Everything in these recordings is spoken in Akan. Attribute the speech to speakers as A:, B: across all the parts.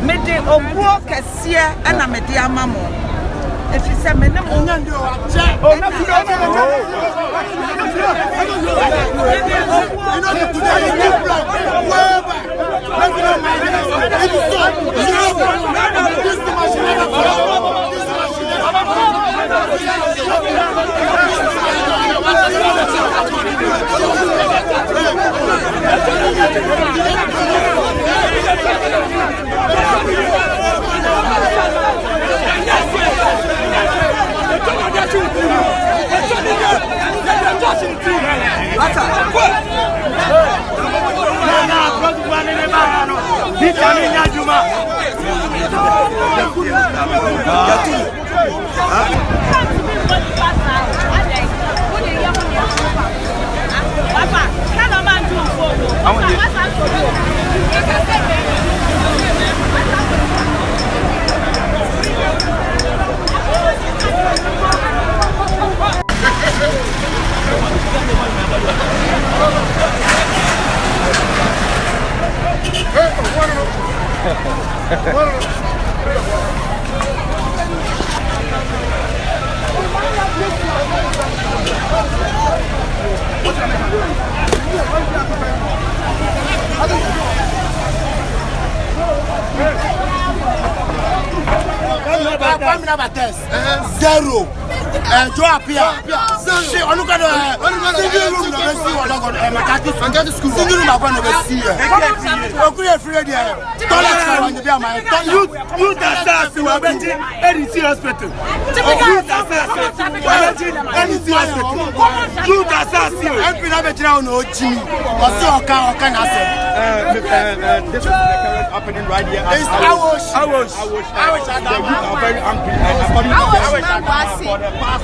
A: Mede obuo kese na mede amamo efise mene mo
B: Zero. Joe appear. She on look at single room no see what I got school. Single room I want to see. Okay, afraid there. Toilet on the be my you that we are betting NEC hospital. You that NEC hospital. You that MP na be now no G. Or so oka na say. This is the current happening right here. I was very angry and according to for the past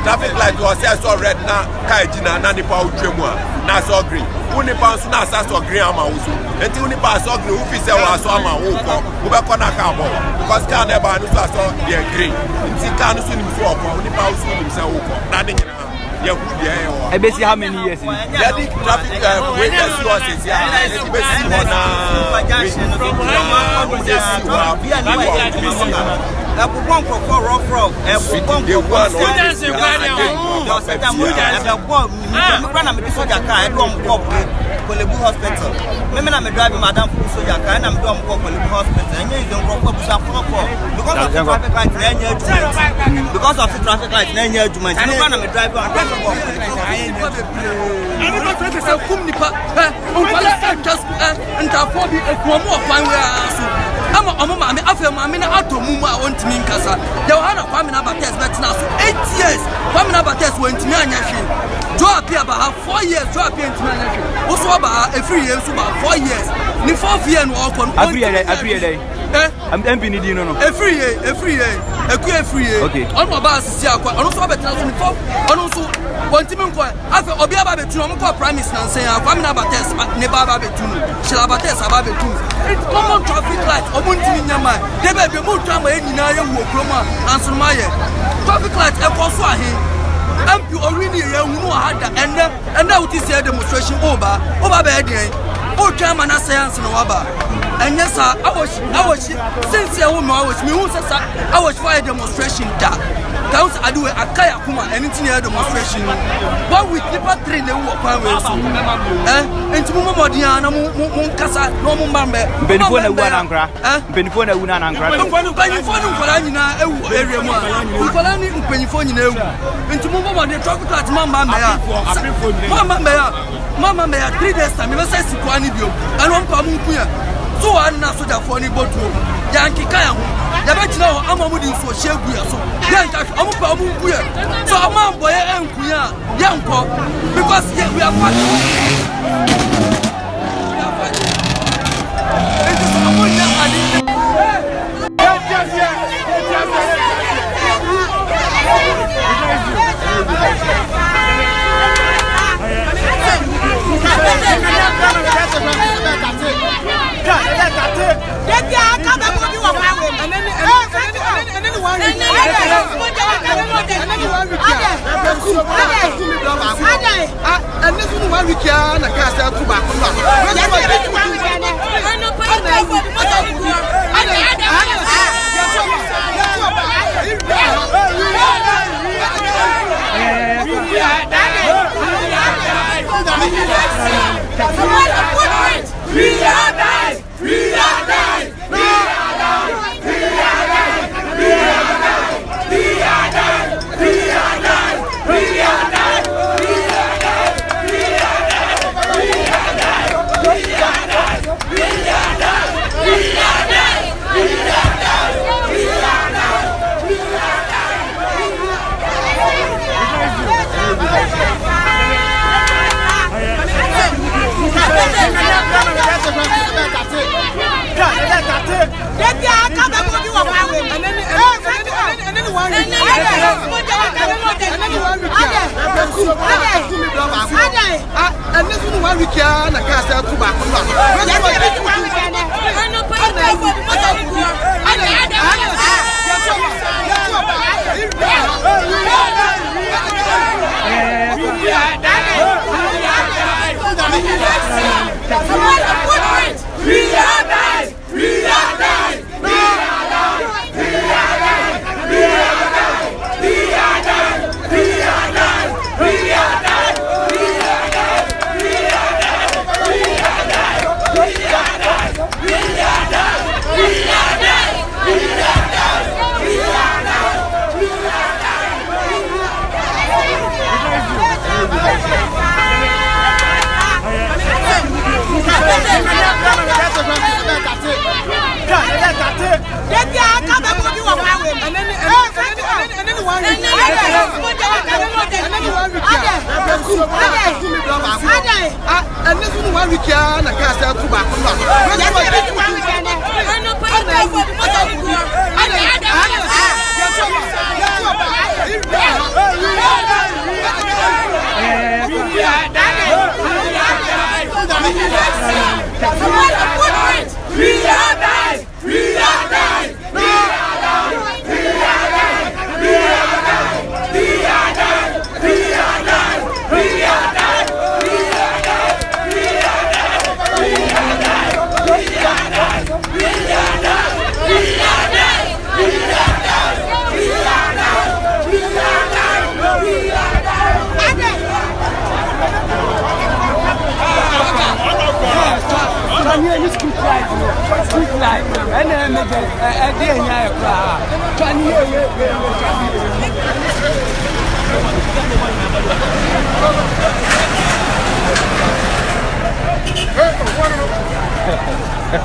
B: traffic light was so red na kaijina na nipa utwemu a na so green uni pa so na so green ama usu enti uni pa so green ufi se wa so ama wo ko wo be ko na ka bo because car na ba no so dey green enti car no so nim so ko uni pa usu nim se wo ko na de nyina ya hu de e wo e be see how many years ya di traffic wey dey see us is ya e be see ho na Ebubon for rough rock, ebubon for students in Ghana. Just that we are the bomb. Me na me do soja car, I do am go Kolebu hospital. Me na me drive madam for soja car, na me do am go Kolebu hospital. Enye you don go busa for because of the traffic light na enye judgment. Because of the traffic light na enye judgment. Me na me drive am go. Ani ba tete se kum nipa. On fala just interfobi ekuomo kwan we aso. Ama omo ma me afa ma me na atomu mu a ontimi nkasa. De o hana kwame na bates betina so 8 years. Kwame na bates
C: went to me and Yashi. Joe appear about 4 years, Joe appear to me and Yashi. Also about every year, so about 4 years. Ni 4 years and walk on every day. I'm empty, you know. Every year. Every year. Okay. On my bus, see, I also have a thousand for, and also one team after Obiaba Betuno, Prime Minister, and say, I'm not about test, but never about Betuno. Shall have a test about Betuno. It's common traffic light, or Muntin in Yama. They may be more time in Naya, Wokoma, and Sumaye. Traffic light, and Koswahi. MP already who had that, and now it is a demonstration over Bedi. Oh, German science and Waba. And yes, I was since a woman, I was for a demonstration that counts. I do a Kaya Kuma, anything a demonstration. 1 week, the pattern they walk away. And to Mumodiana, Munkasa, no Mumba, Benifona Wanangra, Benifona Unangra, Benifona area one, Ukolani, Benifona, and to Mumba, the traffic at Mama may 3 days time, never says to Quanibio, and one Pamukia. So I'm not so that for any boat. Yankee Kayam, the better now, I'm a woody for Shabuya. So, Yanka, I'm a Pamukia. So, I'm a boy and Kuya, Yanko, because we are fighting. It is a good young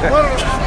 B: What